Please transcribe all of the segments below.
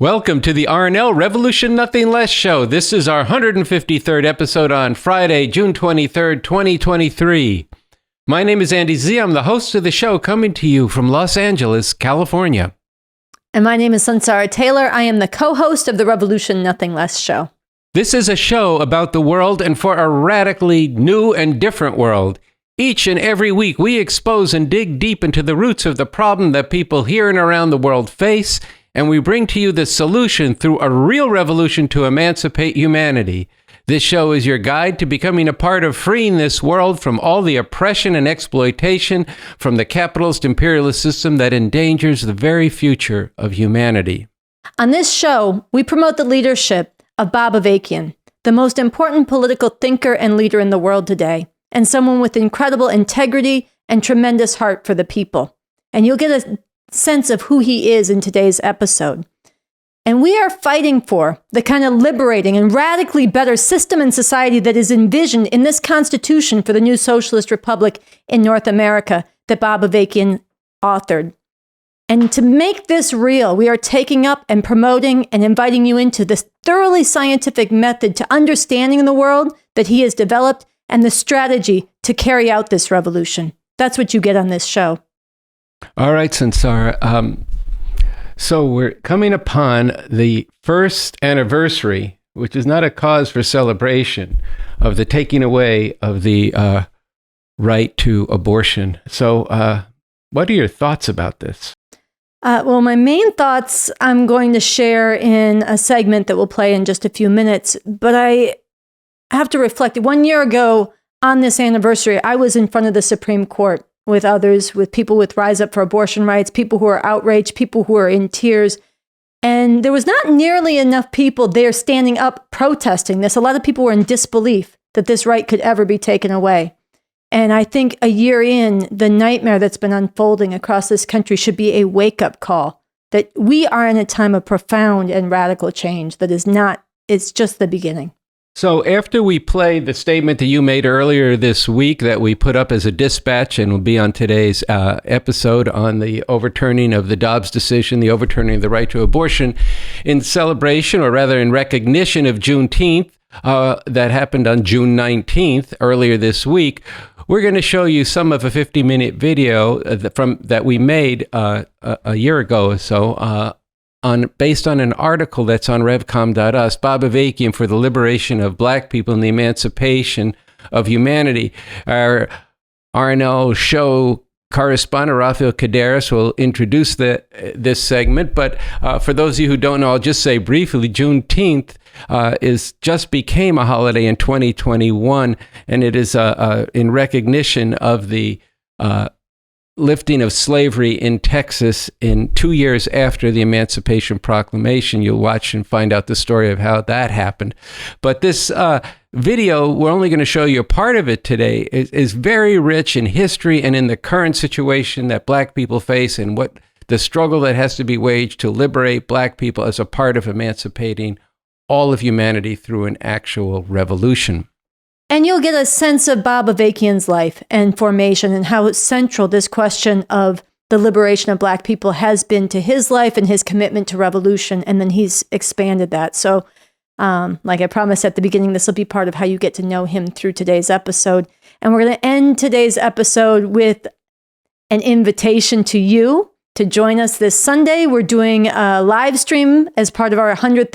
Welcome to the RNL Revolution Nothing Less show. This is our 153rd episode on Friday, June 23rd, 2023. My name is Andy Zee. I'm the host of the show, coming to you from Los Angeles, California. And my name is Sunsara Taylor. I am the co-host of the Revolution Nothing Less show. This is a show about the world and for a radically new and different world. Each and every week, we expose and dig deep into the roots of the problem that people here and around the world face, and we bring to you the solution through a real revolution to emancipate humanity. This show is your guide to becoming a part of freeing this world from all the oppression and exploitation from the capitalist imperialist system that endangers the very future of humanity. On this show, we promote the leadership of Bob Avakian, the most important political thinker and leader in the world today, and someone with incredible integrity and tremendous heart for the people. And you'll get a sense of who he is in today's episode. And we are fighting for the kind of liberating and radically better system and society that is envisioned in this Constitution for the new socialist republic in North America that Bob Avakian authored. And to make this real, we are taking up and promoting and inviting you into this thoroughly scientific method to understanding the world that he has developed and the strategy to carry out this revolution. That's what you get on this show. All right, Sunsara. So we're coming upon the first anniversary, which is not a cause for celebration, of the taking away of the right to abortion. So what are your thoughts about this? Well, my main thoughts I'm going to share in a segment that we'll play in just a few minutes, but I have to reflect. 1 year ago on this anniversary, I was in front of the Supreme Court with others, with people with Rise Up for Abortion Rights, people who are outraged, people who are in tears. And there was not nearly enough people there standing up protesting this. A lot of people were in disbelief that this right could ever be taken away. And I think a year in, the nightmare that's been unfolding across this country should be a wake-up call that we are in a time of profound and radical change that is not, it's just the beginning. So after we play the statement that you made earlier this week that we put up as a dispatch and will be on today's episode on the overturning of the Dobbs decision, the overturning of the right to abortion, in celebration, or rather in recognition of Juneteenth, that happened on June 19th, earlier this week, we're going to show you some of a 50-minute video that we made a year ago or so, based on an article that's on Revcoms.us, Bob Avakian for the Liberation of Black People and the Emancipation of Humanity. Our RNL show correspondent, Rafael Kadaris, will introduce this segment. But for those of you who don't know, I'll just say briefly, Juneteenth just became a holiday in 2021, and it is in recognition of the lifting of slavery in Texas in 2 years after the Emancipation Proclamation. You'll watch and find out the story of how that happened. But this video, we're only going to show you a part of it today, is very rich in history and in the current situation that Black people face and what the struggle that has to be waged to liberate Black people as a part of emancipating all of humanity through an actual revolution. And you'll get a sense of Bob Avakian's life and formation and how central this question of the liberation of Black people has been to his life and his commitment to revolution. And then he's expanded that. So like I promised at the beginning, this will be part of how you get to know him through today's episode. And we're going to end today's episode with an invitation to you to join us this Sunday. We're doing a live stream as part of our $100,000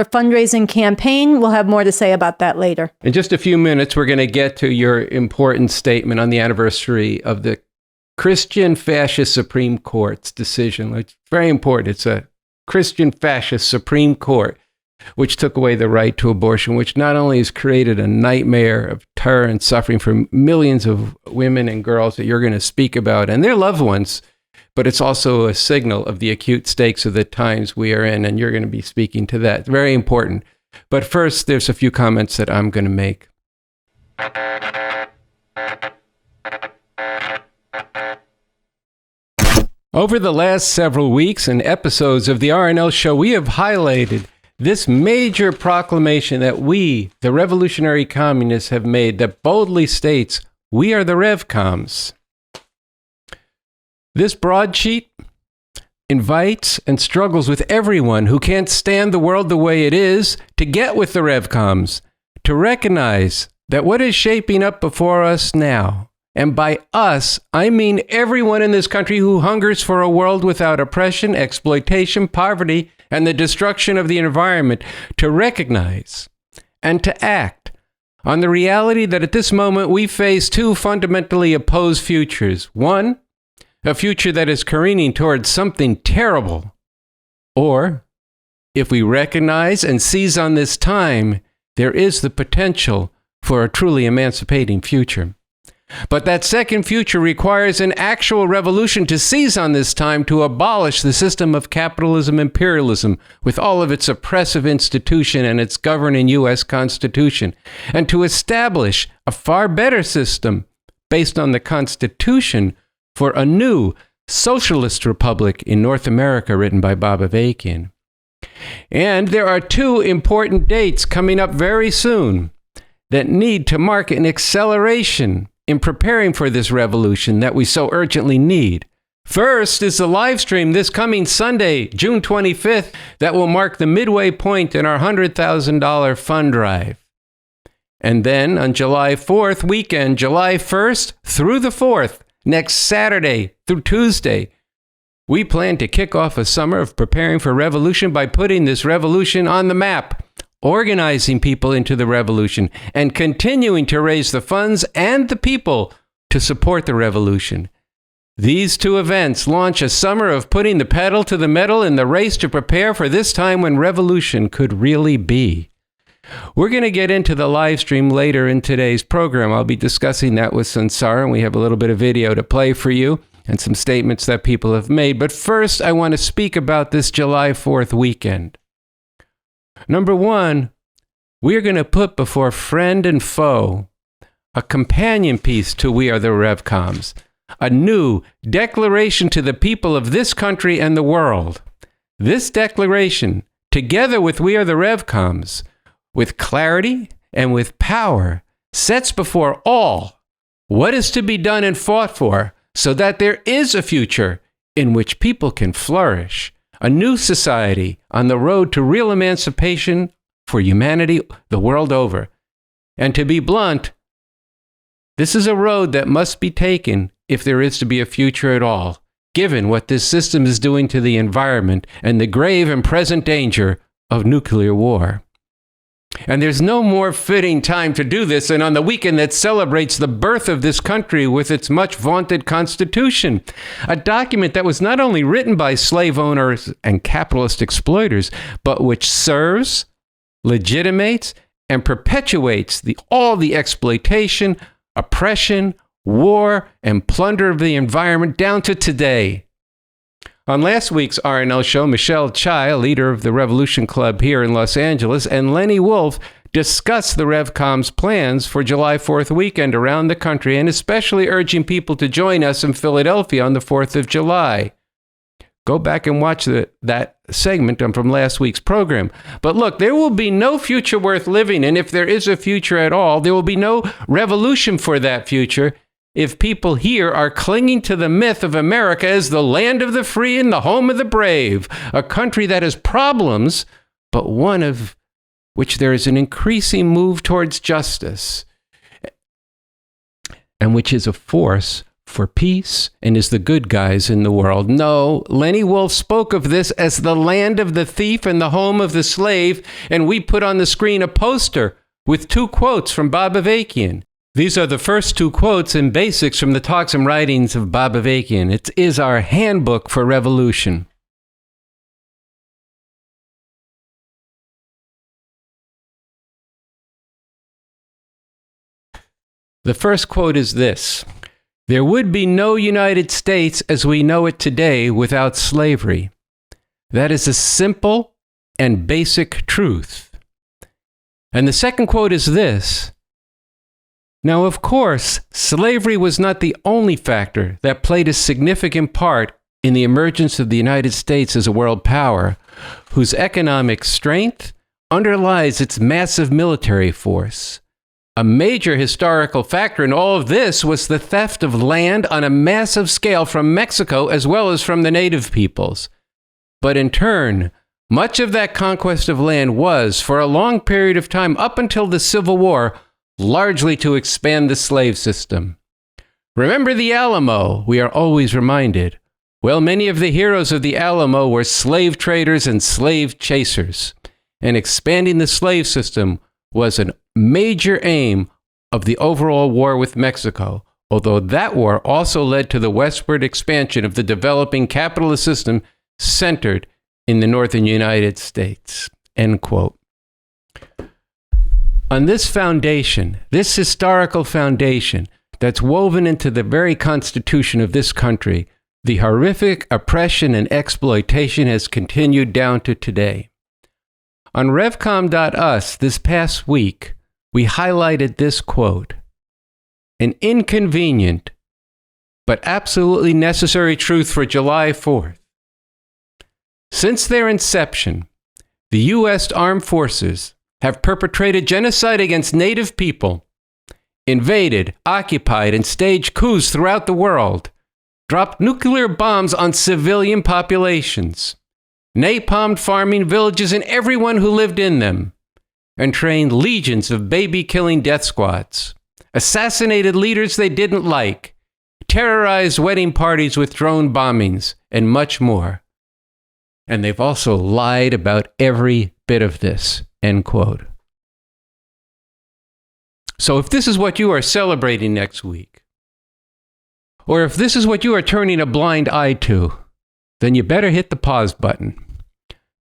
fundraising campaign. We'll have more to say about that later. In just a few minutes, we're going to get to your important statement on the anniversary of the Christian Fascist Supreme Court's decision. It's very important. It's a Christian Fascist Supreme Court, which took away the right to abortion, which not only has created a nightmare of terror and suffering for millions of women and girls that you're going to speak about and their loved ones, but it's also a signal of the acute stakes of the times we are in, and you're going to be speaking to that. Very important. But first, there's a few comments that I'm going to make. Over the last several weeks and episodes of the RNL show, we have highlighted this major proclamation that we, the revolutionary communists, have made that boldly states, we are the Revcoms. This broadsheet invites and struggles with everyone who can't stand the world the way it is to get with the Revcoms, to recognize that what is shaping up before us now, and by us, I mean everyone in this country who hungers for a world without oppression, exploitation, poverty, and the destruction of the environment, to recognize and to act on the reality that at this moment we face two fundamentally opposed futures. One, a future that is careening towards something terrible. Or, if we recognize and seize on this time, there is the potential for a truly emancipating future. But that second future requires an actual revolution to seize on this time to abolish the system of capitalism imperialism with all of its oppressive institution and its governing U.S. Constitution, and to establish a far better system based on the Constitution for a new socialist republic in North America written by Bob Avakian. And there are two important dates coming up very soon that need to mark an acceleration in preparing for this revolution that we so urgently need. First is the live stream this coming Sunday, June 25th, that will mark the midway point in our $100,000 fund drive. And then on July 4th weekend, July 1st through the 4th, next Saturday through Tuesday, we plan to kick off a summer of preparing for revolution by putting this revolution on the map, organizing people into the revolution, and continuing to raise the funds and the people to support the revolution. These two events launch a summer of putting the pedal to the metal in the race to prepare for this time when revolution could really be. We're going to get into the live stream later in today's program. I'll be discussing that with Sunsara, and we have a little bit of video to play for you and some statements that people have made. But first, I want to speak about this July 4th weekend. Number one, we're going to put before friend and foe a companion piece to We Are the Revcoms, a new declaration to the people of this country and the world. This declaration, together with We Are the Revcoms, with clarity and with power, sets before all what is to be done and fought for so that there is a future in which people can flourish. A new society on the road to real emancipation for humanity the world over. And to be blunt, this is a road that must be taken if there is to be a future at all, given what this system is doing to the environment and the grave and present danger of nuclear war. And there's no more fitting time to do this than on the weekend that celebrates the birth of this country with its much vaunted Constitution, a document that was not only written by slave owners and capitalist exploiters, but which serves, legitimates, and perpetuates all the exploitation, oppression, war, and plunder of the environment down to today. On last week's RNL show, Michelle Chai, leader of the Revolution Club here in Los Angeles, and Lenny Wolf discussed the Revcoms' plans for July 4th weekend around the country, and especially urging people to join us in Philadelphia on the 4th of July. Go back and watch that segment from last week's program. But look, there will be no future worth living, and if there is a future at all, there will be no revolution for that future if people here are clinging to the myth of America as the land of the free and the home of the brave, a country that has problems, but one of which there is an increasing move towards justice, and which is a force for peace and is the good guys in the world. No, Lenny Wolf spoke of this as the land of the thief and the home of the slave, and we put on the screen a poster with two quotes from Bob Avakian. These are the first two quotes and basics from the talks and writings of Bob Avakian. It is our handbook for revolution. The first quote is this: "There would be no United States as we know it today without slavery. That is a simple and basic truth." And the second quote is this: "Now, of course, slavery was not the only factor that played a significant part in the emergence of the United States as a world power, whose economic strength underlies its massive military force. A major historical factor in all of this was the theft of land on a massive scale from Mexico as well as from the native peoples. But in turn, much of that conquest of land was, for a long period of time up until the Civil War, largely to expand the slave system. Remember the Alamo, we are always reminded. Well, many of the heroes of the Alamo were slave traders and slave chasers, and expanding the slave system was a major aim of the overall war with Mexico, although that war also led to the westward expansion of the developing capitalist system centered in the northern United States. End quote. On this foundation, this historical foundation that's woven into the very constitution of this country, the horrific oppression and exploitation has continued down to today. On Revcom.us this past week, we highlighted this quote, "An inconvenient but absolutely necessary truth for July 4th. Since their inception, the U.S. Armed Forces have perpetrated genocide against Native people, invaded, occupied, and staged coups throughout the world, dropped nuclear bombs on civilian populations, napalmed farming villages and everyone who lived in them, and trained legions of baby-killing death squads, assassinated leaders they didn't like, terrorized wedding parties with drone bombings, and much more. And they've also lied about every bit of this." End quote. So if this is what you are celebrating next week, or if this is what you are turning a blind eye to, then you better hit the pause button.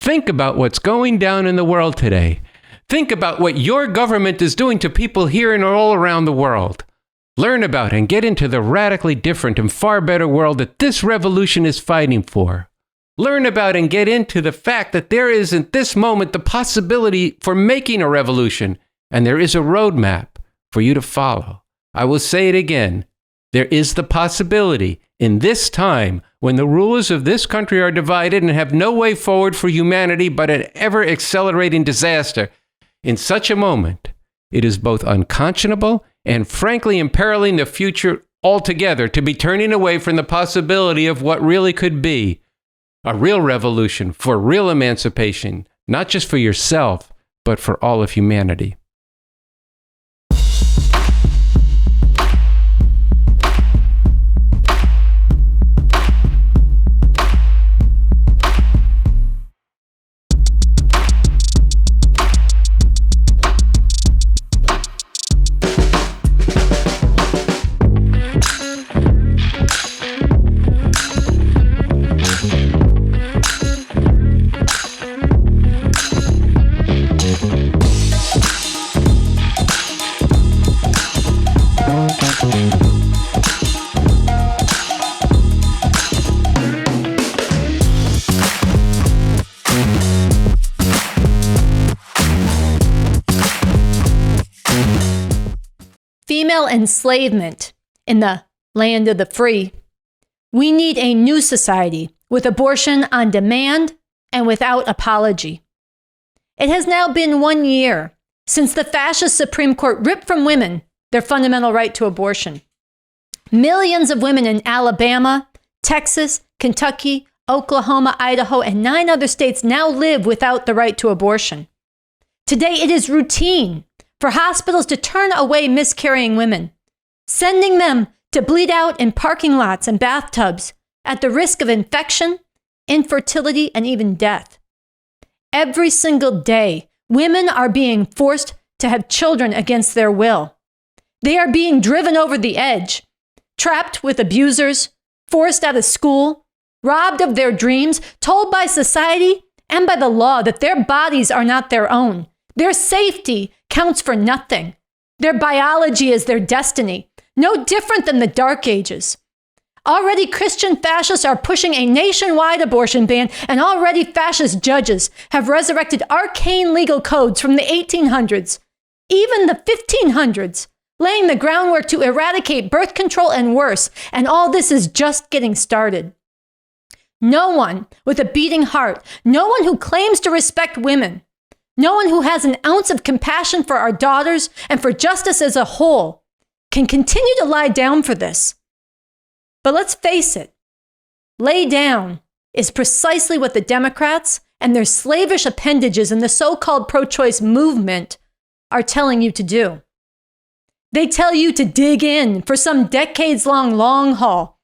Think about what's going down in the world today. Think about what your government is doing to people here and all around the world. Learn about and get into the radically different and far better world that this revolution is fighting for. Learn about and get into the fact that there is at this moment the possibility for making a revolution, and there is a roadmap for you to follow. I will say it again. There is the possibility in this time when the rulers of this country are divided and have no way forward for humanity but an ever-accelerating disaster. In such a moment, it is both unconscionable and frankly imperiling the future altogether to be turning away from the possibility of what really could be a real revolution for real emancipation, not just for yourself, but for all of humanity. Female enslavement in the land of the free. We need a new society with abortion on demand and without apology. It has now been 1 year since the fascist Supreme Court ripped from women their fundamental right to abortion. Millions of women in Alabama, Texas, Kentucky, Oklahoma, Idaho, and 9 other states now live without the right to abortion. Today, it is routine for hospitals to turn away miscarrying women, sending them to bleed out in parking lots and bathtubs at the risk of infection, infertility, and even death. Every single day, women are being forced to have children against their will. They are being driven over the edge, trapped with abusers, forced out of school, robbed of their dreams, told by society and by the law that their bodies are not their own. Their safety counts for nothing. Their biology is their destiny, no different than the Dark Ages. Already Christian fascists are pushing a nationwide abortion ban, and already fascist judges have resurrected arcane legal codes from the 1800s, even the 1500s, laying the groundwork to eradicate birth control and worse, and all this is just getting started. No one with a beating heart, no one who claims to respect women, no one who has an ounce of compassion for our daughters and for justice as a whole can continue to lie down for this. But let's face it, lay down is precisely what the Democrats and their slavish appendages in the so-called pro-choice movement are telling you to do. They tell you to dig in for some decades-long long haul.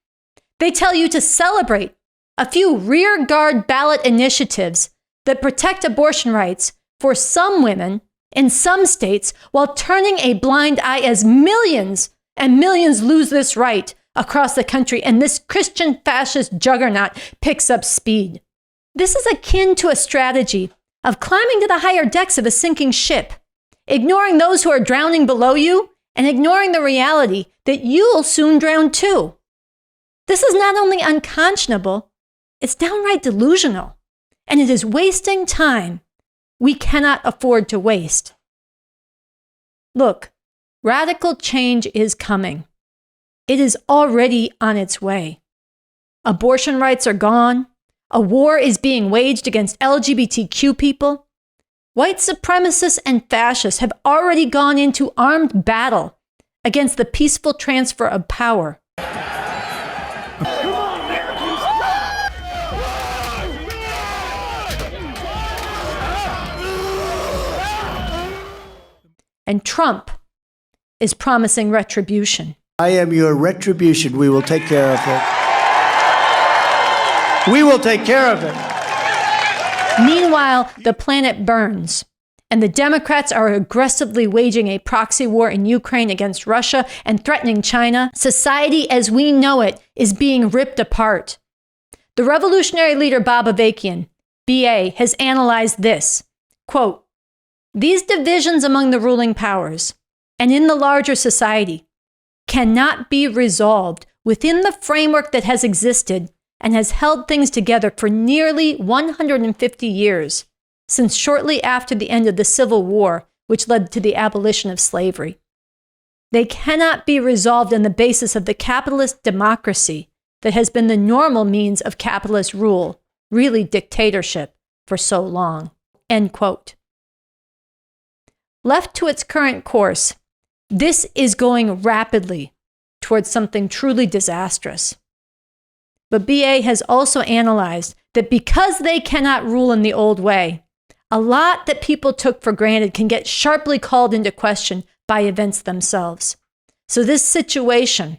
They tell you to celebrate a few rearguard ballot initiatives that protect abortion rights for some women in some states while turning a blind eye as millions and millions lose this right across the country and this Christian fascist juggernaut picks up speed. This is akin to a strategy of climbing to the higher decks of a sinking ship, ignoring those who are drowning below you and ignoring the reality that you'll soon drown too. This is not only unconscionable, it's downright delusional, and it is wasting time we cannot afford to waste. Look, radical change is coming. It is already on its way. Abortion rights are gone. A war is being waged against LGBTQ people. White supremacists and fascists have already gone into armed battle against the peaceful transfer of power. And Trump is promising retribution. I am your retribution. We will take care of it. We will take care of it. Meanwhile, the planet burns, and the Democrats are aggressively waging a proxy war in Ukraine against Russia and threatening China. Society as we know it is being ripped apart. The revolutionary leader Bob Avakian, BA, has analyzed this. Quote, "These divisions among the ruling powers and in the larger society cannot be resolved within the framework that has existed and has held things together for nearly 150 years, since shortly after the end of the Civil War, which led to the abolition of slavery. They cannot be resolved on the basis of the capitalist democracy that has been the normal means of capitalist rule, really dictatorship, for so long." End quote. Left to its current course, this is going rapidly towards something truly disastrous. But BA has also analyzed that because they cannot rule in the old way, a lot that people took for granted can get sharply called into question by events themselves. So this situation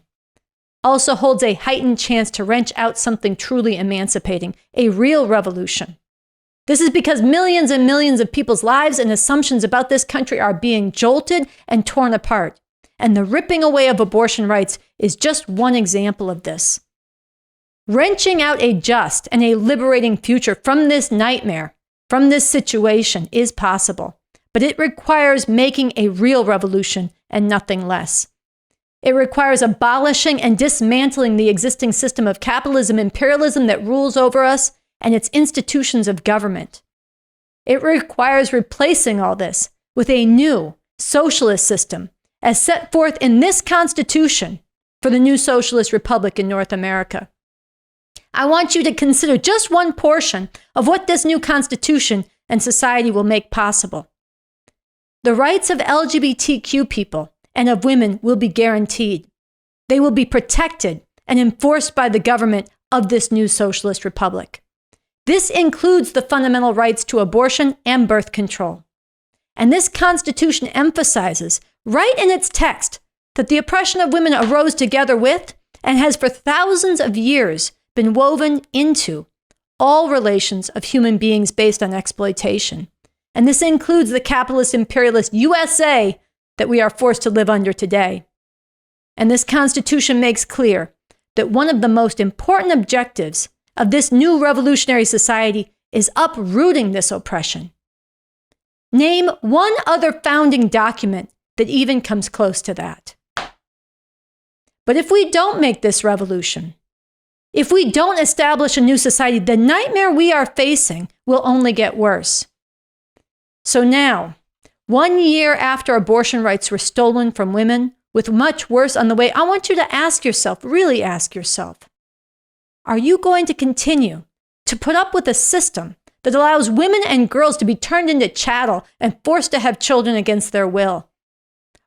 also holds a heightened chance to wrench out something truly emancipating, a real revolution. This is because millions and millions of people's lives and assumptions about this country are being jolted and torn apart. And the ripping away of abortion rights is just one example of this. Wrenching out a just and a liberating future from this nightmare, from this situation, is possible. But it requires making a real revolution and nothing less. It requires abolishing and dismantling the existing system of capitalism, imperialism that rules over us, and its institutions of government. It requires replacing all this with a new socialist system as set forth in this Constitution for the new socialist republic in North America. I want you to consider just one portion of what this new Constitution and society will make possible. The rights of LGBTQ people and of women will be guaranteed. They will be protected and enforced by the government of this new socialist republic. This includes the fundamental rights to abortion and birth control. And this Constitution emphasizes, right in its text, that the oppression of women arose together with and has for thousands of years been woven into all relations of human beings based on exploitation. And this includes the capitalist imperialist USA that we are forced to live under today. And this Constitution makes clear that one of the most important objectives of this new revolutionary society is uprooting this oppression. Name one other founding document that even comes close to that. But if we don't make this revolution, if we don't establish a new society, the nightmare we are facing will only get worse. So now, 1 year after abortion rights were stolen from women, with much worse on the way, I want you to ask yourself, really ask yourself, are you going to continue to put up with a system that allows women and girls to be turned into chattel and forced to have children against their will?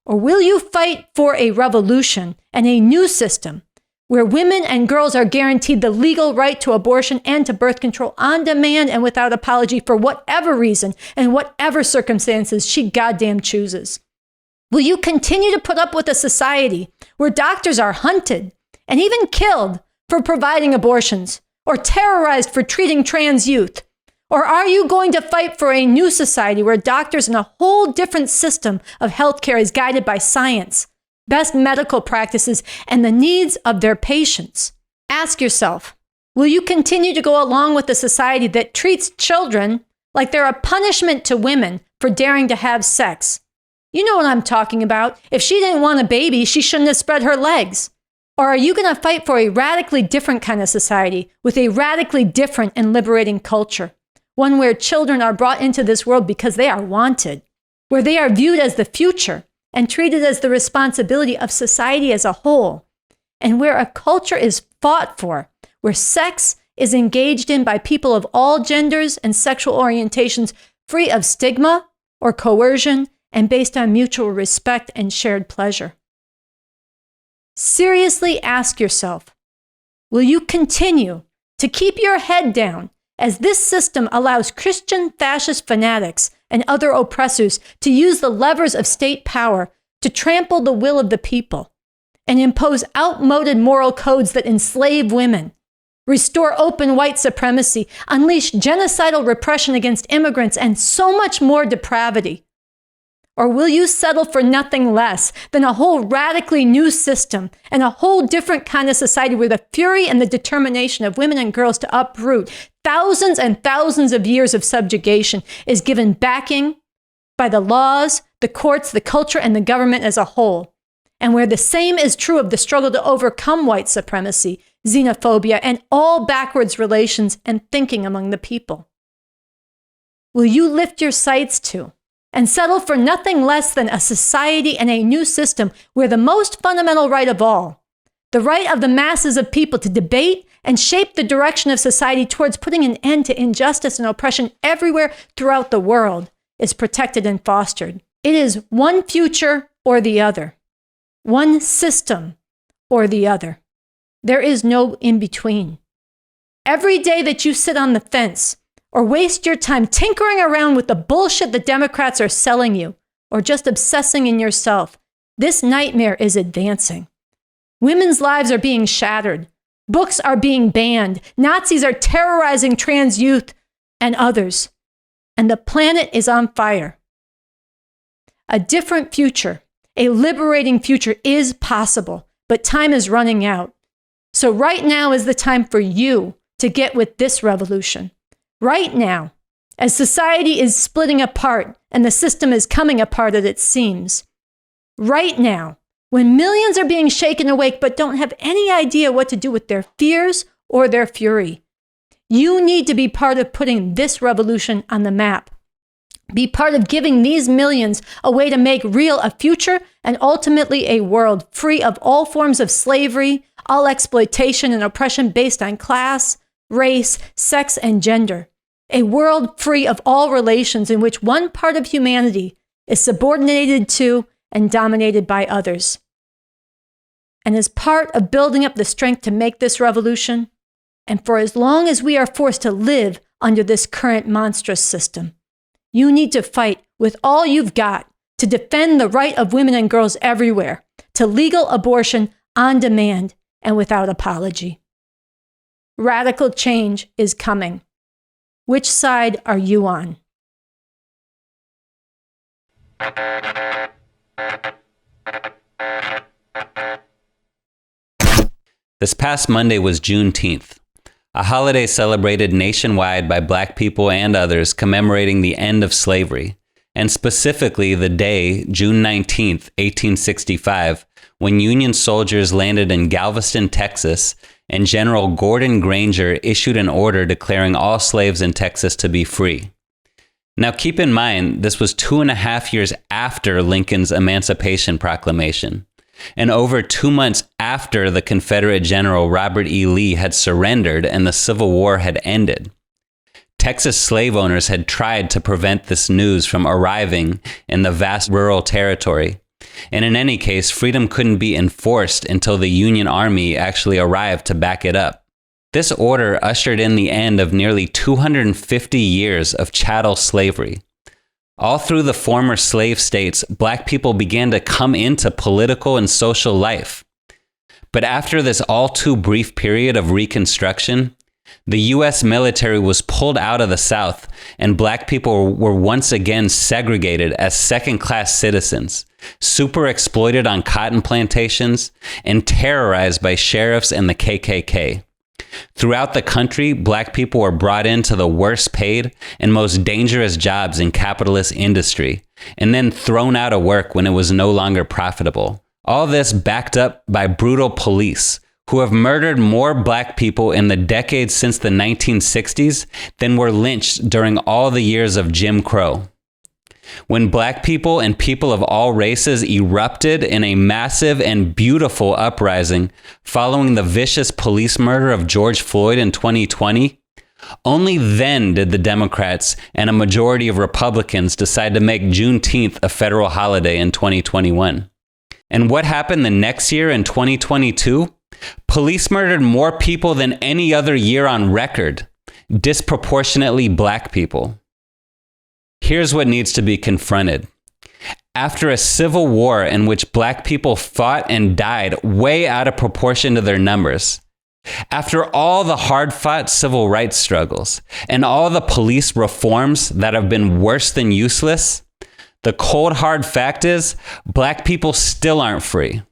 Or will you fight for a revolution and a new system where women and girls are guaranteed the legal right to abortion and to birth control on demand and without apology for whatever reason and whatever circumstances she goddamn chooses? Will you continue to put up with a society where doctors are hunted and even killed for providing abortions or terrorized for treating trans youth? Or are you going to fight for a new society where doctors in a whole different system of healthcare is guided by science, best medical practices, and the needs of their patients? Ask yourself, will you continue to go along with a society that treats children like they're a punishment to women for daring to have sex? You know what I'm talking about. If she didn't want a baby, she shouldn't have spread her legs. Or are you going to fight for a radically different kind of society with a radically different and liberating culture? One where children are brought into this world because they are wanted, where they are viewed as the future and treated as the responsibility of society as a whole, and where a culture is fought for, where sex is engaged in by people of all genders and sexual orientations, free of stigma or coercion and based on mutual respect and shared pleasure. Seriously ask yourself, will you continue to keep your head down as this system allows Christian fascist fanatics and other oppressors to use the levers of state power to trample the will of the people and impose outmoded moral codes that enslave women, restore open white supremacy, unleash genocidal repression against immigrants, and so much more depravity? Or will you settle for nothing less than a whole radically new system and a whole different kind of society where the fury and the determination of women and girls to uproot thousands and thousands of years of subjugation is given backing by the laws, the courts, the culture, and the government as a whole, and where the same is true of the struggle to overcome white supremacy, xenophobia, and all backwards relations and thinking among the people? Will you lift your sights to and settle for nothing less than a society and a new system where the most fundamental right of all, the right of the masses of people to debate and shape the direction of society towards putting an end to injustice and oppression everywhere throughout the world, is protected and fostered? It is one future or the other, one system or the other. There is no in between. Every day that you sit on the fence or waste your time tinkering around with the bullshit the Democrats are selling you, or just obsessing in yourself, this nightmare is advancing. Women's lives are being shattered. Books are being banned. Nazis are terrorizing trans youth and others. And the planet is on fire. A different future, a liberating future is possible, but time is running out. So right now is the time for you to get with this revolution. Right now, as society is splitting apart and the system is coming apart as it seems. Right now, when millions are being shaken awake but don't have any idea what to do with their fears or their fury. You need to be part of putting this revolution on the map. Be part of giving these millions a way to make real a future and ultimately a world free of all forms of slavery, all exploitation and oppression based on class, race, sex, and gender. A world free of all relations in which one part of humanity is subordinated to and dominated by others. And as part of building up the strength to make this revolution, and for as long as we are forced to live under this current monstrous system, you need to fight with all you've got to defend the right of women and girls everywhere to legal abortion on demand and without apology. Radical change is coming. Which side are you on? This past Monday was Juneteenth, a holiday celebrated nationwide by Black people and others commemorating the end of slavery, and specifically the day, June 19th, 1865, when Union soldiers landed in Galveston, Texas, and General Gordon Granger issued an order declaring all slaves in Texas to be free. Now keep in mind, this was 2.5 years after Lincoln's Emancipation Proclamation, and over 2 months after the Confederate General Robert E. Lee had surrendered and the Civil War had ended. Texas slave owners had tried to prevent this news from arriving in the vast rural territory, And in any case, freedom couldn't be enforced until the Union Army actually arrived to back it up. This order ushered in the end of nearly 250 years of chattel slavery. All through the former slave states, Black people began to come into political and social life. But after this all too brief period of Reconstruction, the U.S. military was pulled out of the South, and Black people were once again segregated as second-class citizens, super exploited on cotton plantations, and terrorized by sheriffs and the KKK. Throughout the country, Black people were brought into the worst paid and most dangerous jobs in capitalist industry, and then thrown out of work when it was no longer profitable. All this backed up by brutal police, who have murdered more Black people in the decades since the 1960s than were lynched during all the years of Jim Crow. When Black people and people of all races erupted in a massive and beautiful uprising following the vicious police murder of George Floyd in 2020, only then did the Democrats and a majority of Republicans decide to make Juneteenth a federal holiday in 2021. And what happened the next year in 2022? Police murdered more people than any other year on record, disproportionately Black people. Here's what needs to be confronted. After a civil war in which Black people fought and died way out of proportion to their numbers, after all the hard-fought civil rights struggles and all the police reforms that have been worse than useless, the cold hard fact is Black people still aren't free.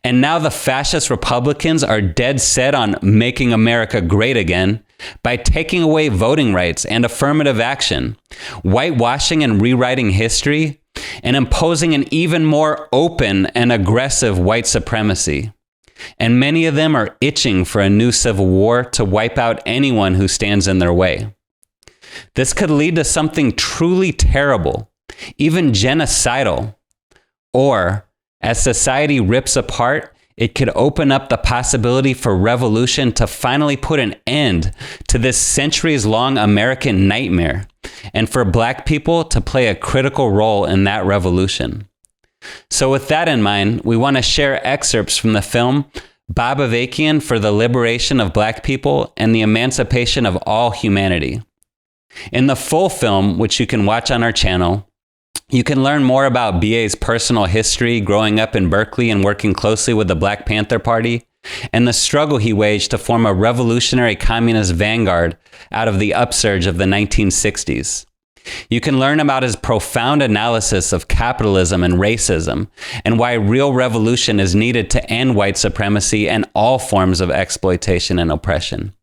And now the fascist Republicans are dead set on making America great again by taking away voting rights and affirmative action, whitewashing and rewriting history, and imposing an even more open and aggressive white supremacy. And many of them are itching for a new civil war to wipe out anyone who stands in their way. This could lead to something truly terrible, even genocidal, or as society rips apart, it could open up the possibility for revolution to finally put an end to this centuries-long American nightmare, and for Black people to play a critical role in that revolution. So with that in mind, we want to share excerpts from the film Avakian for the Liberation of Black People and the Emancipation of All Humanity. In the full film, which you can watch on our channel, you can learn more about B.A.'s personal history growing up in Berkeley and working closely with the Black Panther Party, and the struggle he waged to form a revolutionary communist vanguard out of the upsurge of the 1960s. You can learn about his profound analysis of capitalism and racism, and why real revolution is needed to end white supremacy and all forms of exploitation and oppression.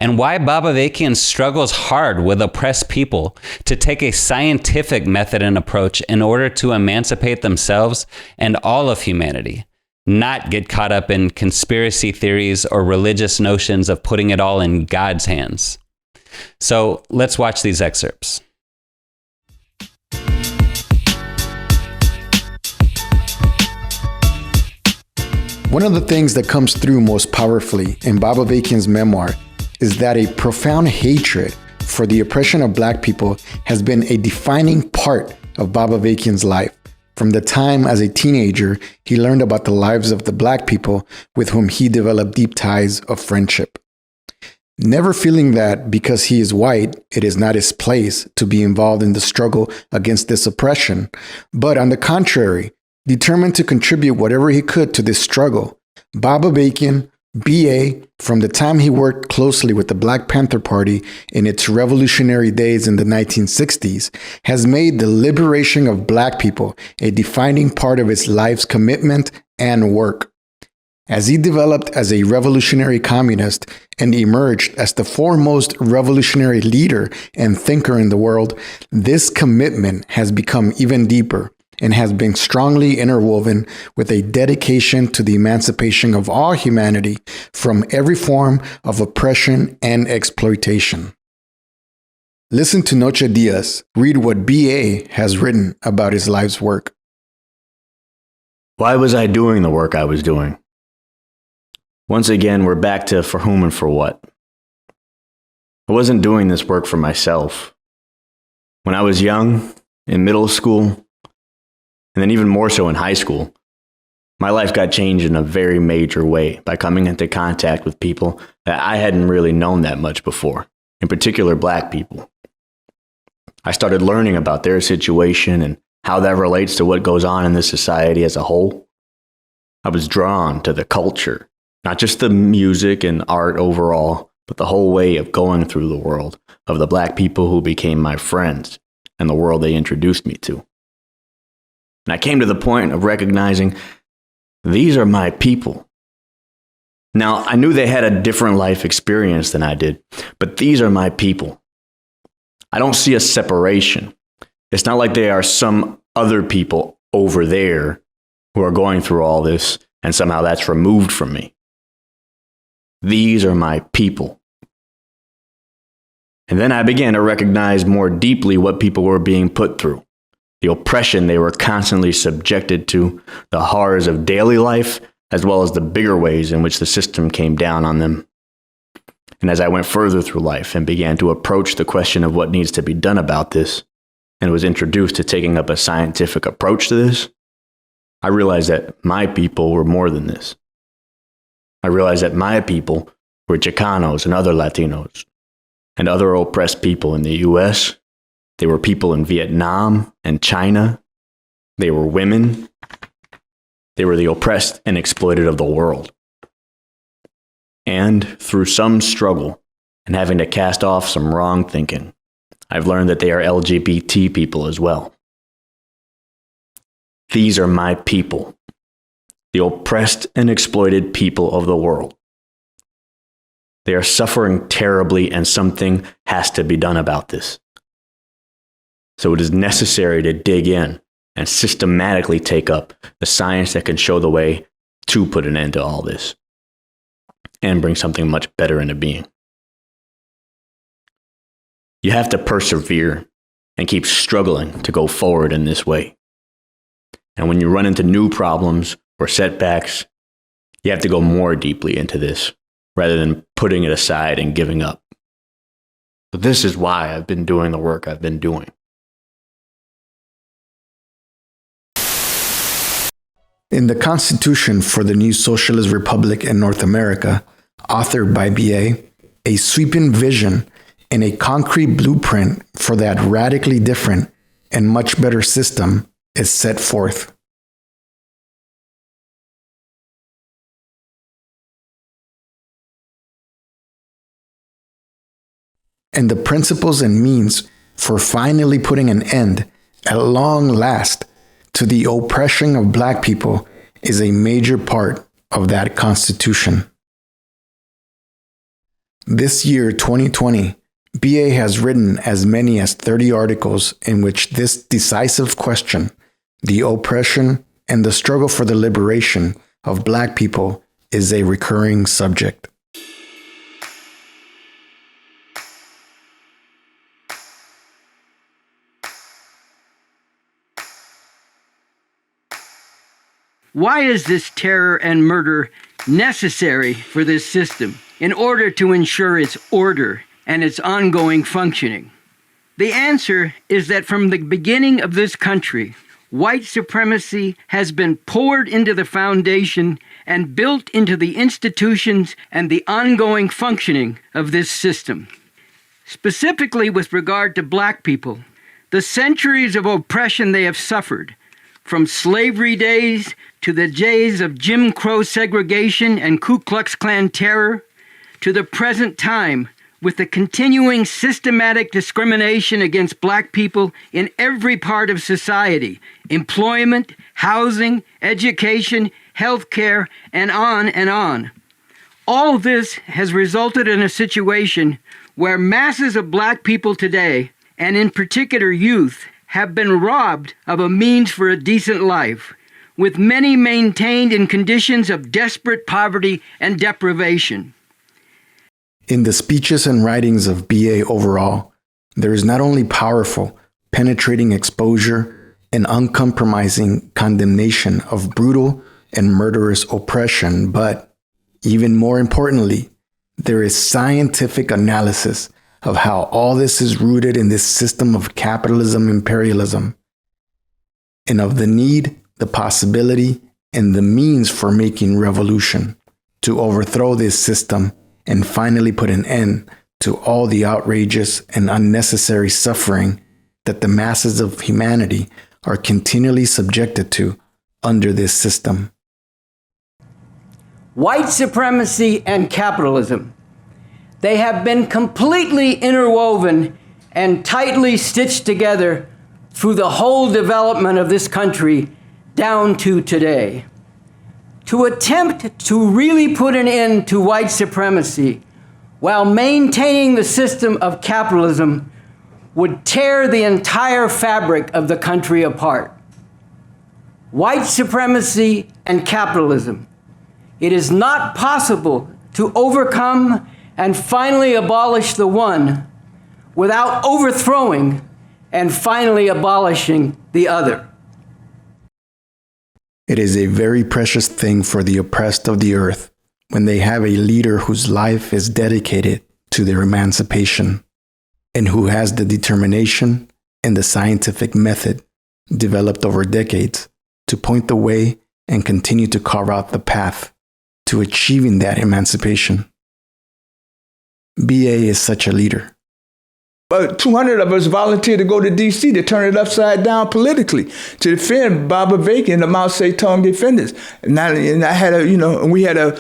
And why Avakian struggles hard with oppressed people to take a scientific method and approach in order to emancipate themselves and all of humanity, not get caught up in conspiracy theories or religious notions of putting it all in God's hands. So let's watch these excerpts. One of the things that comes through most powerfully in Avakian's memoir is that a profound hatred for the oppression of Black people has been a defining part of Avakian's life. From the time as a teenager, he learned about the lives of the Black people with whom he developed deep ties of friendship. Never feeling that because he is white, it is not his place to be involved in the struggle against this oppression, but on the contrary, determined to contribute whatever he could to this struggle, Avakian, B.A., from the time he worked closely with the Black Panther Party in its revolutionary days in the 1960s, has made the liberation of Black people a defining part of his life's commitment and work. As he developed as a revolutionary communist and emerged as the foremost revolutionary leader and thinker in the world, this commitment has become even deeper and has been strongly interwoven with a dedication to the emancipation of all humanity from every form of oppression and exploitation. Listen to Noche Diaz read what B.A. has written about his life's work. Why was I doing the work I was doing? Once again, we're back to for whom and for what. I wasn't doing this work for myself. When I was young, in middle school, and then even more so in high school, my life got changed in a very major way by coming into contact with people that I hadn't really known that much before, in particular Black people. I started learning about their situation and how that relates to what goes on in this society as a whole. I was drawn to the culture, not just the music and art overall, but the whole way of going through the world of the Black people who became my friends and the world they introduced me to. And I came to the point of recognizing these are my people. Now, I knew they had a different life experience than I did, but these are my people. I don't see a separation. It's not like they are some other people over there who are going through all this and somehow that's removed from me. These are my people. And then I began to recognize more deeply what people were being put through, the oppression they were constantly subjected to, the horrors of daily life, as well as the bigger ways in which the system came down on them. And as I went further through life and began to approach the question of what needs to be done about this, and was introduced to taking up a scientific approach to this, I realized that my people were more than this. I realized that my people were Chicanos and other Latinos, and other oppressed people in the US. They were people in Vietnam and China. They were women. They were the oppressed and exploited of the world. And through some struggle and having to cast off some wrong thinking, I've learned that they are LGBT people as well. These are my people, the oppressed and exploited people of the world. They are suffering terribly, and something has to be done about this. So it is necessary to dig in and systematically take up the science that can show the way to put an end to all this and bring something much better into being. You have to persevere and keep struggling to go forward in this way. And when you run into new problems or setbacks, you have to go more deeply into this rather than putting it aside and giving up. But this is why I've been doing the work I've been doing. In the Constitution for the New Socialist Republic in North America, authored by B.A., a sweeping vision and a concrete blueprint for that radically different and much better system is set forth. And the principles and means for finally putting an end, at long last, to the oppression of Black people is a major part of that Constitution. This year, 2020, BA has written as many as 30 articles in which this decisive question, the oppression and the struggle for the liberation of Black people, is a recurring subject. Why is this terror and murder necessary for this system in order to ensure its order and its ongoing functioning? The answer is that from the beginning of this country, white supremacy has been poured into the foundation and built into the institutions and the ongoing functioning of this system. Specifically with regard to Black people, the centuries of oppression they have suffered, from slavery days to the days of Jim Crow segregation and Ku Klux Klan terror, to the present time with the continuing systematic discrimination against Black people in every part of society, employment, housing, education, healthcare, and on and on. All this has resulted in a situation where masses of Black people today, and in particular youth, have been robbed of a means for a decent life, with many maintained in conditions of desperate poverty and deprivation. In the speeches and writings of BA overall, there is not only powerful, penetrating exposure and uncompromising condemnation of brutal and murderous oppression, but, even more importantly, there is scientific analysis of how all this is rooted in this system of capitalism imperialism. and of the need, the possibility, and the means for making revolution to overthrow this system and finally put an end to all the outrageous and unnecessary suffering that the masses of humanity are continually subjected to under this system. White supremacy and capitalism. They have been completely interwoven and tightly stitched together through the whole development of this country down to today. To attempt to really put an end to white supremacy while maintaining the system of capitalism would tear the entire fabric of the country apart. White supremacy and capitalism. It is not possible to overcome and finally abolish the one without overthrowing and finally abolishing the other. It is a very precious thing for the oppressed of the earth when they have a leader whose life is dedicated to their emancipation and who has the determination and the scientific method developed over decades to point the way and continue to carve out the path to achieving that emancipation. BA is such a leader. But 200 of us volunteered to go to D.C. to turn it upside down politically, to defend 𝒏𝒏𝒚 and the Mao Zedong defenders. And I had and we had a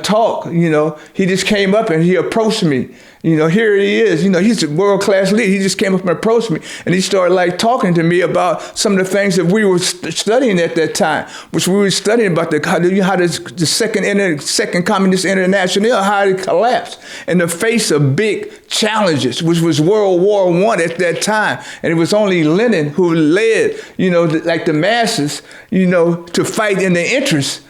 talk, he just came up and he approached me. Here he is, he's a world-class leader. He just came up and approached me, and he started talking to me about some of the things that we were studying at that time, which we were studying about how the second Communist International, how it collapsed in the face of big challenges, which was World War I at that time. And it was only Lenin who led, the masses, to fight in the interest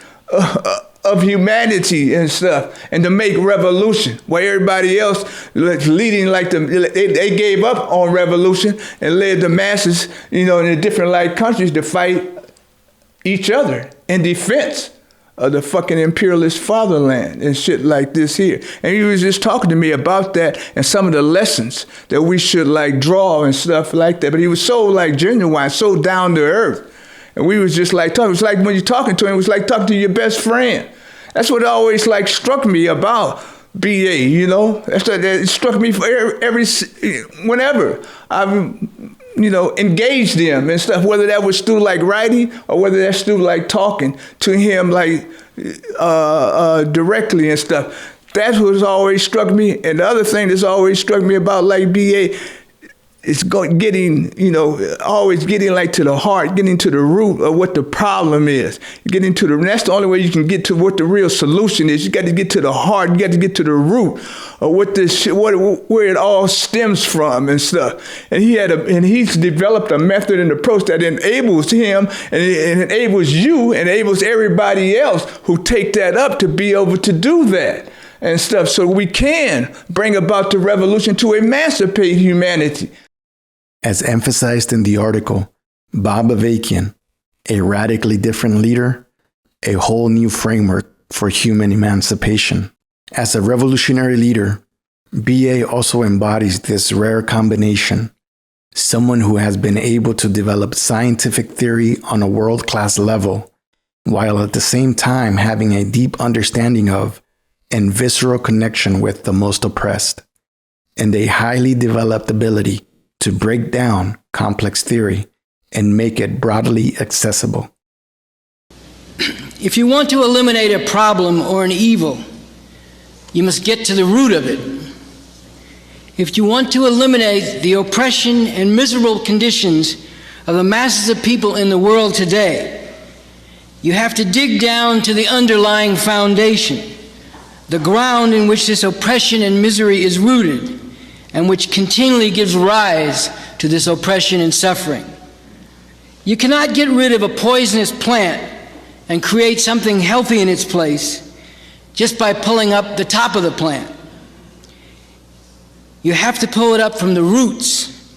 of humanity and stuff, and to make revolution, while everybody else leading they gave up on revolution and led the masses, in the different countries to fight each other in defense of the fucking imperialist fatherland and shit like this here. And he was just talking to me about that and some of the lessons that we should draw and stuff like that. But he was so genuine, so down to earth. And we was just talking. It was like when you're talking to him, it was like talking to your best friend. That's what always struck me about BA, That's what it struck me for whenever I've, engaged him and stuff, whether that was through writing or whether that's through talking to him directly and stuff. That's what always struck me. And the other thing that's always struck me about BA, it's getting, always getting to the heart, getting to the root of what the problem is. Getting to that's the only way you can get to what the real solution is. You got to get to the heart. You got to get to the root of where it all stems from and stuff. And he's developed a method and approach that enables him and enables you, enables everybody else who take that up to be able to do that and stuff. So we can bring about the revolution to emancipate humanity. As emphasized in the article, Bob Avakian, a radically different leader, a whole new framework for human emancipation. As a revolutionary leader, BA also embodies this rare combination, someone who has been able to develop scientific theory on a world-class level, while at the same time having a deep understanding of and visceral connection with the most oppressed, and a highly developed ability to break down complex theory and make it broadly accessible. If you want to eliminate a problem or an evil, you must get to the root of it. If you want to eliminate the oppression and miserable conditions of the masses of people in the world today, you have to dig down to the underlying foundation, the ground in which this oppression and misery is rooted, and which continually gives rise to this oppression and suffering. You cannot get rid of a poisonous plant and create something healthy in its place just by pulling up the top of the plant. You have to pull it up from the roots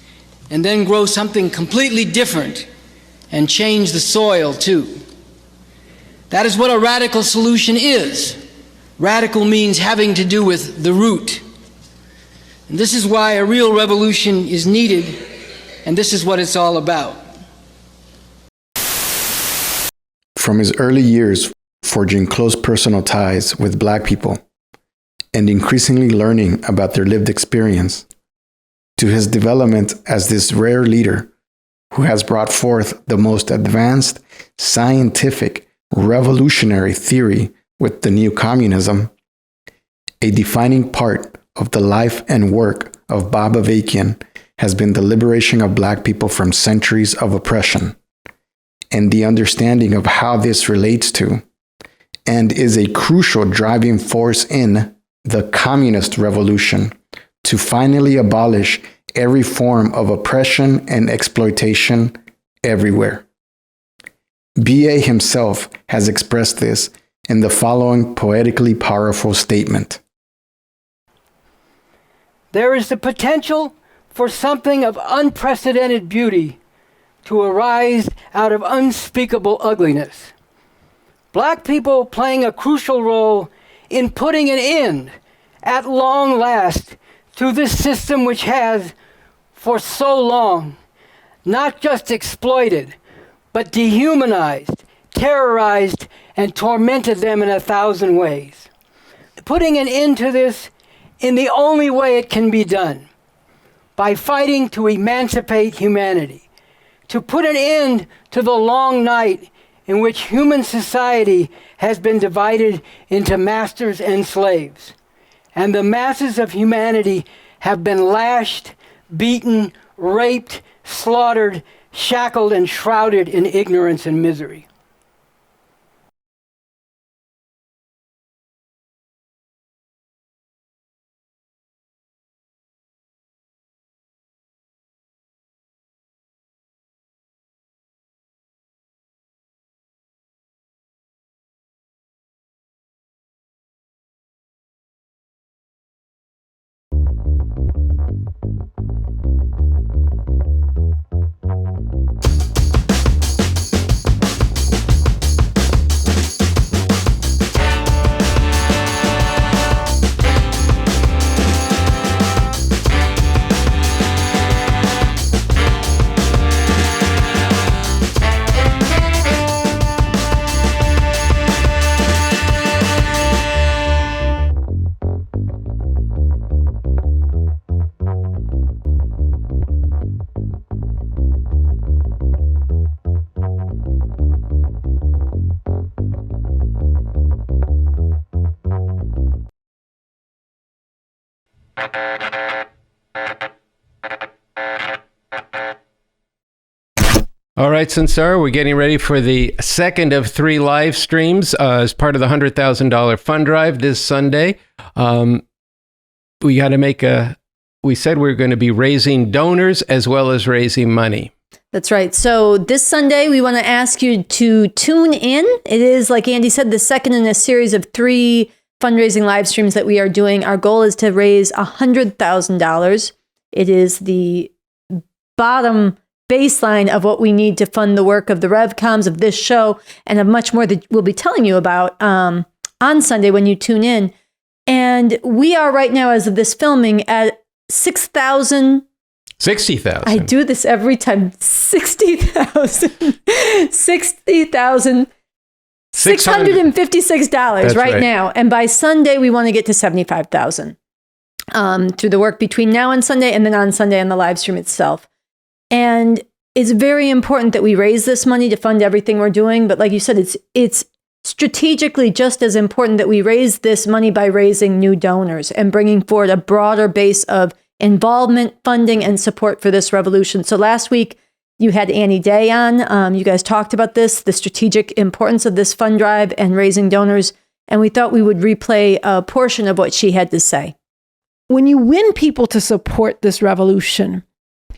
and then grow something completely different and change the soil too. That is what a radical solution is. Radical means having to do with the root. And this is why a real revolution is needed, and this is what it's all about. From his early years forging close personal ties with Black people and increasingly learning about their lived experience, to his development as this rare leader who has brought forth the most advanced, scientific, revolutionary theory with the new communism, a defining part of the life and work of Baba Avakian has been the liberation of Black people from centuries of oppression, and the understanding of how this relates to, and is a crucial driving force in, the communist revolution to finally abolish every form of oppression and exploitation everywhere. B.A. himself has expressed this in the following poetically powerful statement. There is the potential for something of unprecedented beauty to arise out of unspeakable ugliness. Black people playing a crucial role in putting an end, at long last, to this system which has, for so long, not just exploited, but dehumanized, terrorized, and tormented them in 1,000 ways. Putting an end to this in the only way it can be done, by fighting to emancipate humanity, to put an end to the long night in which human society has been divided into masters and slaves, and the masses of humanity have been lashed, beaten, raped, slaughtered, shackled, and shrouded in ignorance and misery. All right, Sunsara, we're getting ready for the second of 3 live streams as part of the $100,000 fund drive this Sunday. We got to make we said we were going to be raising donors as well as raising money. That's right. So this Sunday, we want to ask you to tune in. It is, like Andy said, the second in a series of 3 fundraising live streams that we are doing. Our goal is to raise $100,000. It is the bottom baseline of what we need to fund the work of the Revcoms, of this show, and of much more that we'll be telling you about on Sunday when you tune in. And we are right now, as of this filming, at 60,000. I do this every time. $60,656 right now. And by Sunday, we want to get to 75,000 through the work between now and Sunday, and then on Sunday on the live stream itself. And it's very important that we raise this money to fund everything we're doing. But like you said, it's strategically just as important that we raise this money by raising new donors and bringing forward a broader base of involvement, funding, and support for this revolution. So last week, you had Annie Day on. You guys talked about this, the strategic importance of this fund drive and raising donors. And we thought we would replay a portion of what she had to say. When you win people to support this revolution,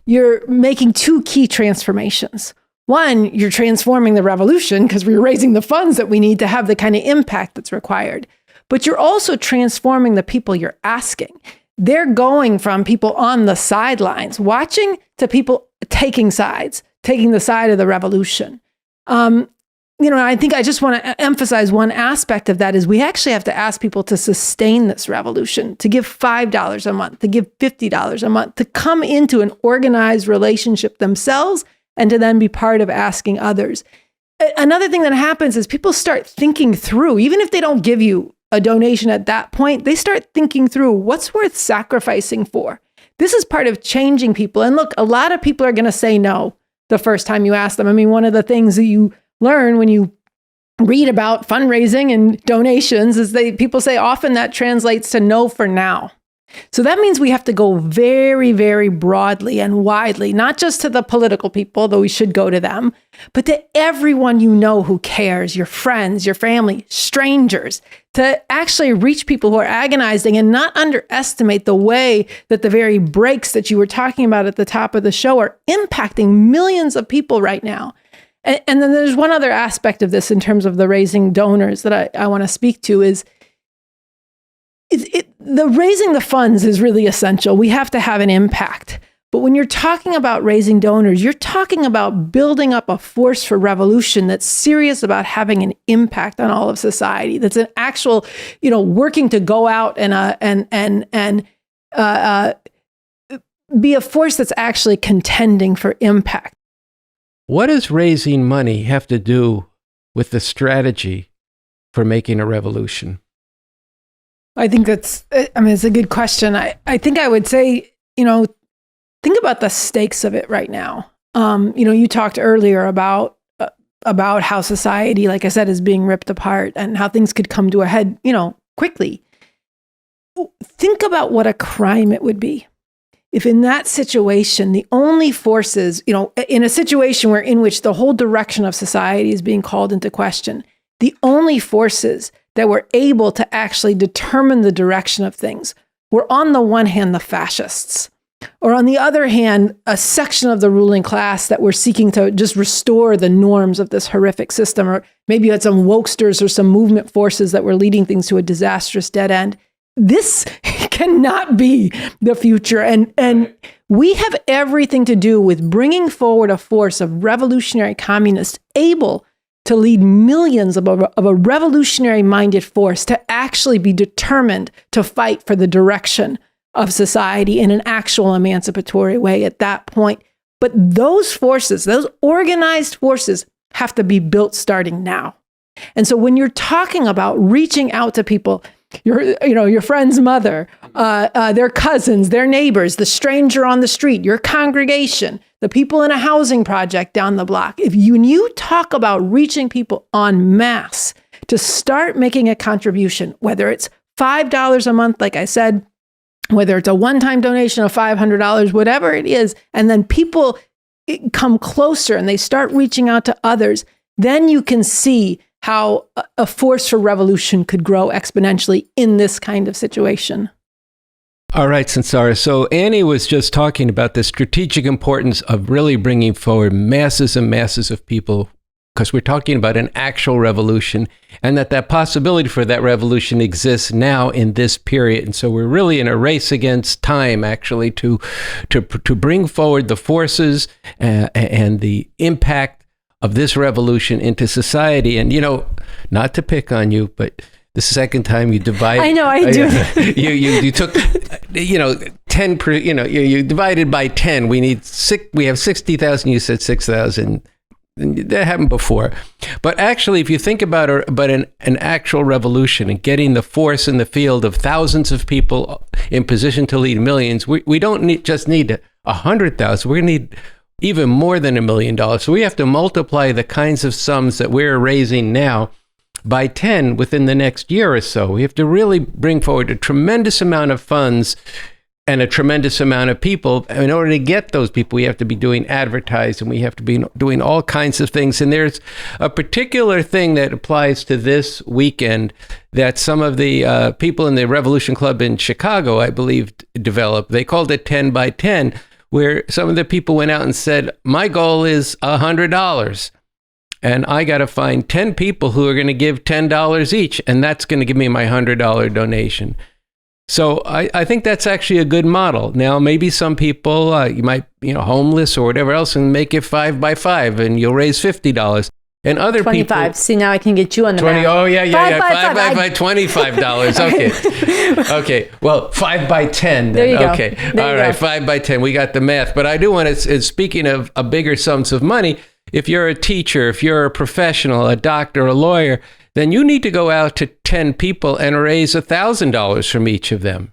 you're making 2 key transformations. One, you're transforming the revolution because we're raising the funds that we need to have the kind of impact that's required. But you're also transforming the people you're asking. They're going from people on the sidelines watching to people taking sides, taking the side of the revolution. I think I just want to emphasize one aspect of that is we actually have to ask people to sustain this revolution, to give $5 a month, to give $50 a month, to come into an organized relationship themselves, and to then be part of asking others. another thing that happens is people start thinking through, even if they don't give you a donation at that point, they start thinking through what's worth sacrificing for. This is part of changing people. And look, a lot of people are going to say no the first time you ask them. I mean, one of the things that you learn when you read about fundraising and donations is people say often that translates to no for now. So that means we have to go very, very broadly and widely, not just to the political people, though we should go to them, but to everyone you know who cares, your friends, your family, strangers, to actually reach people who are agonizing and not underestimate the way that the very breaks that you were talking about at the top of the show are impacting millions of people right now. And then there's one other aspect of this in terms of the raising donors that I want to speak to is the raising the funds is really essential. We have to have an impact. But when you're talking about raising donors, you're talking about building up a force for revolution that's serious about having an impact on all of society. That's an actual, working to go out and be a force that's actually contending for impact. What does raising money have to do with the strategy for making a revolution? I think it's a good question. I think I would say, think about the stakes of it right now. You talked earlier about how society, like I said, is being ripped apart and how things could come to a head, quickly. Think about what a crime it would be if in that situation, the only forces, in a situation in which the whole direction of society is being called into question, the only forces that were able to actually determine the direction of things were, on the one hand, the fascists, or on the other hand, a section of the ruling class that were seeking to just restore the norms of this horrific system, or maybe you had some wokesters or some movement forces that were leading things to a disastrous dead end. This cannot be the future. And we have everything to do with bringing forward a force of revolutionary communists able to lead millions of a revolutionary-minded force to actually be determined to fight for the direction of society in an actual emancipatory way at that point. But those forces, those organized forces, have to be built starting now. And so when you're talking about reaching out to people, your friend's mother, their cousins, their neighbors, the stranger on the street, your congregation, the people in a housing project down the block. When you talk about reaching people en masse to start making a contribution, whether it's $5 a month, like I said, whether it's a one-time donation of $500, whatever it is, and then people come closer and they start reaching out to others, then you can see how a force for revolution could grow exponentially in this kind of situation. All right, Sunsara. So Annie was just talking about the strategic importance of really bringing forward masses and masses of people, because we're talking about an actual revolution, and that possibility for that revolution exists now in this period. And so we're really in a race against time, actually, to bring forward the forces and the impact of this revolution into society. And, not to pick on you, but the second time you divide, I know, I do. You took, 10 per, you divided by 10. We have 60,000. You said 6,000. That happened before. But actually, if you think about an actual revolution and getting the force in the field of thousands of people in position to lead millions, we don't just need 100,000. We're going to need even more than $1 million. So we have to multiply the kinds of sums that we're raising now by 10 within the next year or so. We have to really bring forward a tremendous amount of funds and a tremendous amount of people. In order to get those people, we have to be doing advertising. We have to be doing all kinds of things. And there's a particular thing that applies to this weekend that some of the people in the Revolution Club in Chicago, I believe, developed. They called it 10 by 10, where some of the people went out and said, my goal is $100. And I got to find 10 people who are going to give $10 each. And that's going to give me my $100 donation. So I think that's actually a good model. Now, maybe some people, you might, homeless or whatever else, and make it 5 by 5 and you'll raise $50. And other 25. people. See, now I can get you on the 20. map. Oh, yeah. 5 5 by $25. Okay. Okay. Well, 5 by 10. Then. There you go. Okay. There All you right. go. 5 by 10. We got the math. But I do want to, speaking of bigger sums of money, if you're a teacher, if you're a professional, a doctor, a lawyer, then you need to go out to 10 people and raise $1,000 from each of them,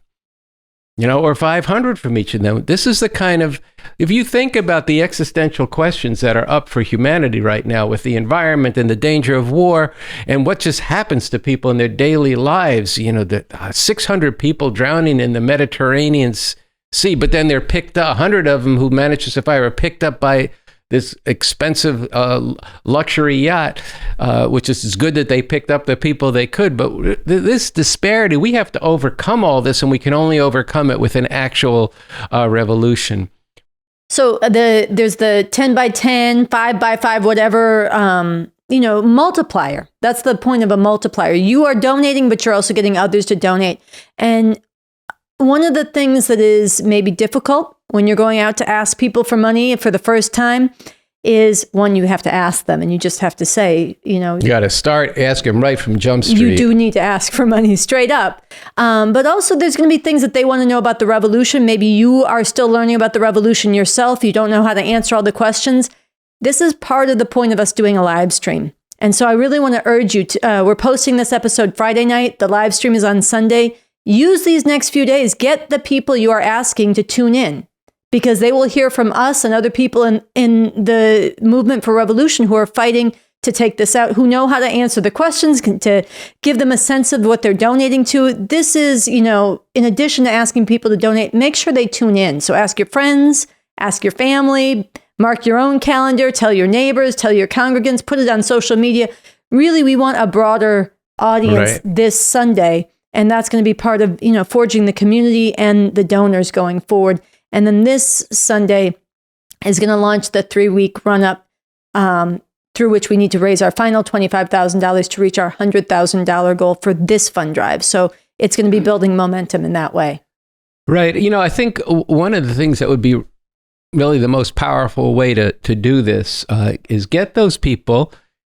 or 500 from each of them. This is the kind of, if you think about the existential questions that are up for humanity right now with the environment and the danger of war and what just happens to people in their daily lives, the 600 people drowning in the Mediterranean Sea, but then they're picked up, 100 of them who managed to survive are picked up by this expensive luxury yacht, which is good that they picked up the people they could. But this disparity, we have to overcome all this, and we can only overcome it with an actual revolution. So there's the 10 by 10, 5 by 5, whatever, multiplier. That's the point of a multiplier. You are donating, but you're also getting others to donate. And one of the things that is maybe difficult when you're going out to ask people for money for the first time is, one, you have to ask them, and you just have to say, you got to start asking right from Jump Street. You do need to ask for money straight up. But also there's going to be things that they want to know about the revolution. Maybe you are still learning about the revolution yourself. You don't know how to answer all the questions. This is part of the point of us doing a live stream. And so I really want to urge you to, we're posting this episode Friday night. The live stream is on Sunday. Use these next few days. Get the people you are asking to tune in, because they will hear from us and other people in the movement for revolution who are fighting to take this out, who know how to answer the questions, to give them a sense of what they're donating to. This is, in addition to asking people to donate, make sure they tune in. So ask your friends, ask your family, mark your own calendar, tell your neighbors, tell your congregants, put it on social media. Really, we want a broader audience this Sunday. And that's going to be part of, forging the community and the donors going forward. And then this Sunday is going to launch the 3-week run-up through which we need to raise our final $25,000 to reach our $100,000 goal for this fund drive. So it's going to be building momentum in that way. Right. I think one of the things that would be really the most powerful way to do this is get those people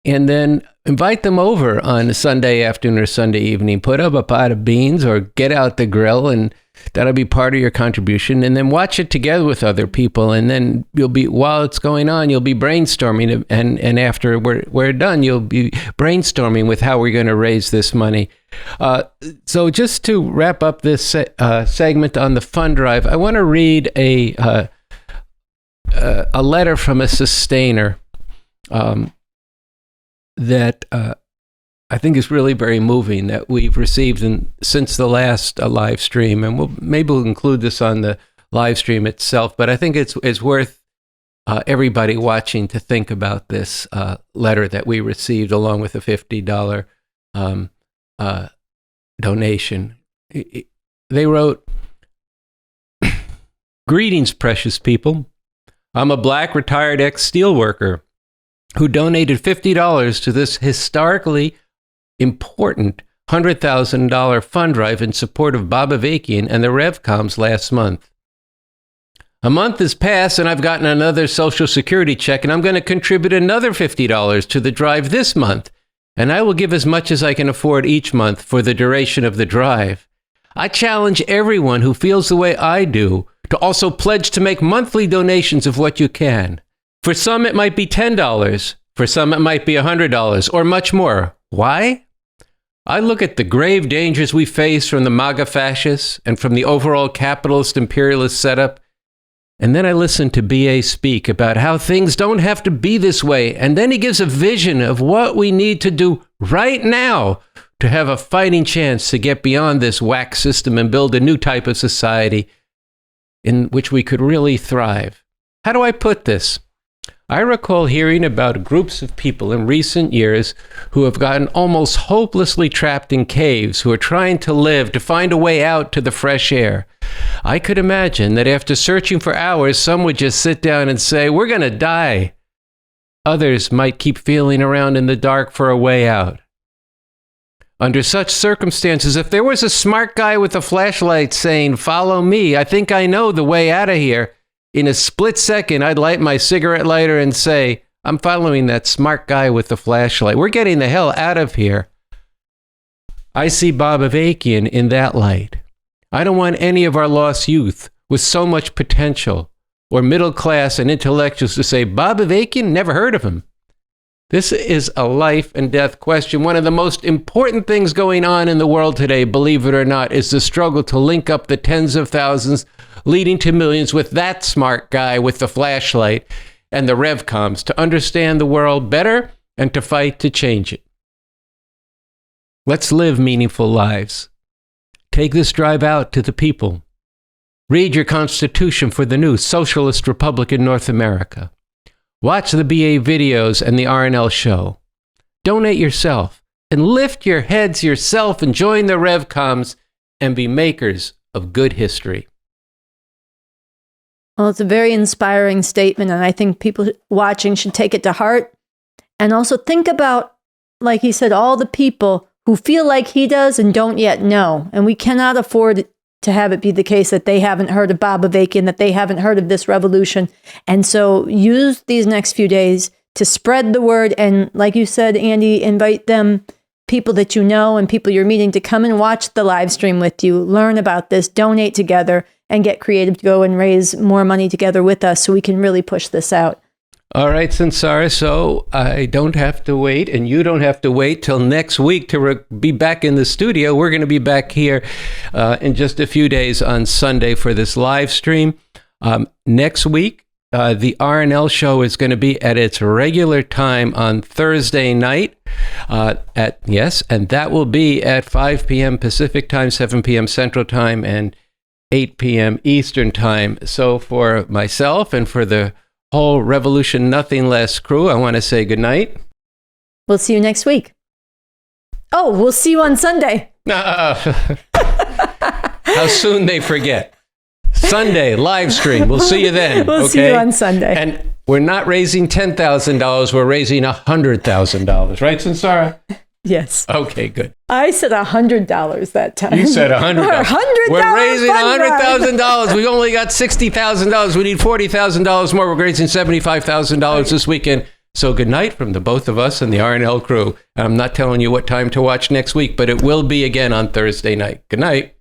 and then invite them over on a Sunday afternoon or Sunday evening. Put up a pot of beans or get out the grill, and that'll be part of your contribution. And then watch it together with other people. And then while it's going on, you'll be brainstorming. And after we're done, you'll be brainstorming with how we're going to raise this money. So just to wrap up this segment on the fund drive, I want to read a letter from a sustainer that I think is really very moving, that we've received since the last live stream, and maybe we'll include this on the live stream itself. But I think it's worth everybody watching to think about this letter that we received, along with a $50 donation. They wrote, "Greetings, precious people. I'm a Black retired ex-steelworker who donated $50 to this historically important $100,000 fund drive in support of Bob Avakian and the Revcoms last month. A month has passed and I've gotten another Social Security check, and I'm going to contribute another $50 to the drive this month, and I will give as much as I can afford each month for the duration of the drive. I challenge everyone who feels the way I do to also pledge to make monthly donations of what you can. For some, it might be $10. For some, it might be $100 or much more. Why? I look at the grave dangers we face from the MAGA fascists and from the overall capitalist imperialist setup, and then I listen to B.A. speak about how things don't have to be this way, and then he gives a vision of what we need to do right now to have a fighting chance to get beyond this whack system and build a new type of society in which we could really thrive. How do I put this? I recall hearing about groups of people in recent years who have gotten almost hopelessly trapped in caves, who are trying to live, to find a way out to the fresh air. I could imagine that after searching for hours, some would just sit down and say, "We're going to die." Others might keep feeling around in the dark for a way out. Under such circumstances, if there was a smart guy with a flashlight saying, "Follow me, I think I know the way out of here," in a split second, I'd light my cigarette lighter and say, "I'm following that smart guy with the flashlight. We're getting the hell out of here." I see Bob Avakian in that light. I don't want any of our lost youth with so much potential or middle class and intellectuals to say, Bob Avakian, never heard of him. This is a life and death question. One of the most important things going on in the world today, believe it or not, is the struggle to link up the tens of thousands, leading to millions, with that smart guy with the flashlight and the Revcoms to understand the world better and to fight to change it. Let's live meaningful lives. Take this drive out to the people. Read your Constitution for the new Socialist Republic in North America. Watch the BA videos and the RNL show. Donate yourself and lift your heads yourself and join the Revcoms and be makers of good history. Well, it's a very inspiring statement, and I think people watching should take it to heart. And also think about, like he said, all the people who feel like he does and don't yet know. And we cannot afford to have it be the case that they haven't heard of Bob Avakian, that they haven't heard of this revolution. And so use these next few days to spread the word. And like you said, Andy, invite them, people that you know and people you're meeting, to come and watch the live stream with you, learn about this, donate together, and get creative to go and raise more money together with us so we can really push this out. All right, Sunsara, so I don't have to wait, and you don't have to wait till next week to be back in the studio. We're going to be back here in just a few days on Sunday for this live stream. Next week, the RNL show is going to be at its regular time on Thursday night. And that will be at 5 p.m. Pacific time, 7 p.m. Central time, and 8 p.m. Eastern time. So for myself and for the whole Revolution Nothing Less crew, I want to say good night. We'll see you next week. Oh, we'll see you on Sunday. How soon they forget. Sunday, live stream. We'll see you then. We'll see you on Sunday. And we're not raising $10,000. We're raising $100,000. Right, Sunsara? Yes. Okay, good. I said $100 that time. You said $100. $100. We're raising $100,000. We only got $60,000. We need $40,000 more. We're raising $75,000 this weekend. So good night from the both of us and the RNL crew. I'm not telling you what time to watch next week, but it will be again on Thursday night. Good night.